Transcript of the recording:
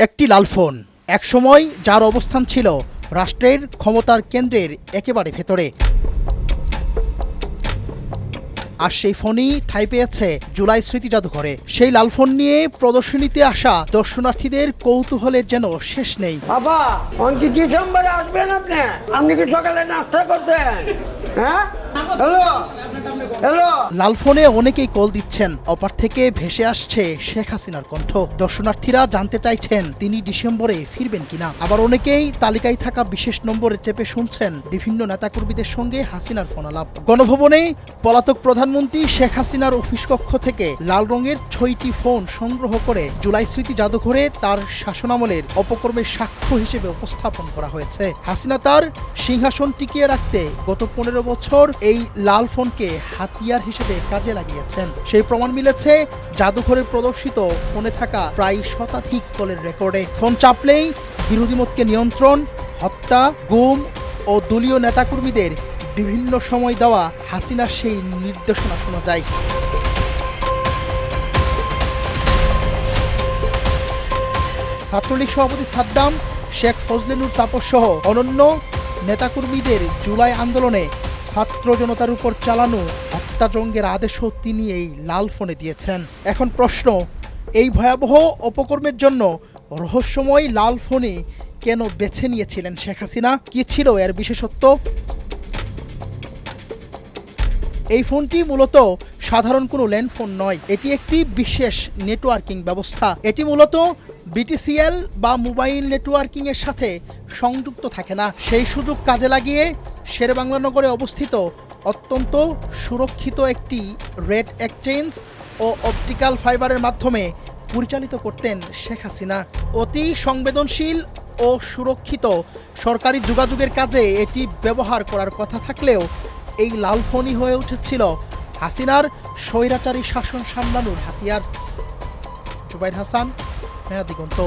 একটি লাল ফোন, একসময় যার অবস্থান ছিল রাষ্ট্রের ক্ষমতার কেন্দ্রের একেবারে ভেতরে। আর সেই ফোনই ঠাঁই পেয়েছে জুলাই স্মৃতি জাদুঘরে। সেই লাল ফোন নিয়ে প্রদর্শনীতে আসা দর্শনার্থীদের কৌতূহলের যেন শেষ নেই। বাবা কি ডিসেম্বরে আসবেন আপনি? আপনি কি সকালে নাস্তা করতেন? হ্যাঁ, হ্যালো হ্যালো। লাল ফোনে অনেকেই কল দিচ্ছেন, অপার থেকে ভেসে আসছে শেখ হাসিনার কণ্ঠ। দর্শনার্থীরা জানতে চাইছেন তিনি ডিসেম্বরে ফিরবেন কিনা। আবার অনেকেই তালিকায় থাকা বিশেষ নম্বরে চেপে শুনছেন বিভিন্ন নেতাকর্মীদের সঙ্গে হাসিনার ফোনালাপ। গণভবনে পলাতক প্রধানমন্ত্রী শেখ হাসিনার অফিস কক্ষ থেকে লাল রঙের 6টি ফোন সংগ্রহ করে জুলাই স্মৃতি জাদুঘরে তার শাসনামলের অপকর্মের সাক্ষ্য হিসেবে উপস্থাপন করা হয়েছে। হাসিনা তার সিংহাসন টিকিয়ে রাখতে গত 15 বছর এই লাল ফোনকে হাতিয়ার হিসেবে কাজে লাগিয়েছেন। সেই প্রমাণ মিলেছে জাদুঘরে প্রদর্শিত ফোনে থাকা প্রায় শতাধিক কলের রেকর্ডে। ফোন চাপলেই বিরোধী মতকে নিয়ন্ত্রণ, হত্যা, গুম ও দলীয় নেতাকর্মীদের বিভিন্ন সময় দেওয়া হাসিনার সেই নির্দেশনা শোনা যায়। ছাত্রলীগ সভাপতি সাদ্দাম, শেখ ফজলে নূর তাপস সহ অনন্য নেতাকর্মীদের জুলাই আন্দোলনে ছাত্র জনতার উপর চালানো হত্যাযজ্ঞের আদেশও তিনি এই লাল ফোনে দিয়েছেন। এখন প্রশ্ন, এই ভয়াবহ অপকর্মের জন্য রহস্যময় লাল ফোনে কেন বেছে নিয়েছিলেন শেখ হাসিনা? কি ছিল এর বিশেষত্ব? এই ফোনটি মূলত সাধারণ কোনো ল্যান্ডফোন নয়, এটি একটি বিশেষ নেটওয়ার্কিং ব্যবস্থা। এটি মূলত বিটিসিএল বা মোবাইল নেটওয়ার্কিং এর সাথে সংযুক্ত থাকে না। সেই সুযোগ কাজে লাগিয়ে শেরেবাংলা নগরে অবস্থিত অত্যন্ত সুরক্ষিত একটি রেড এক্সচেঞ্জ ও অপটিক্যাল ফাইবারের মাধ্যমে পরিচালিত করতেন শেখ হাসিনা। অতি সংবেদনশীল ও সুরক্ষিত সরকারি যোগাযোগের কাজে এটি ব্যবহার করার কথা থাকলেও এই লাল ফোনই হয়ে উঠেছিল হাসিনার স্বৈরাচারী শাসন সামলানোর হাতিয়ার। জুবাইর হাসান, নয়া দিগন্ত।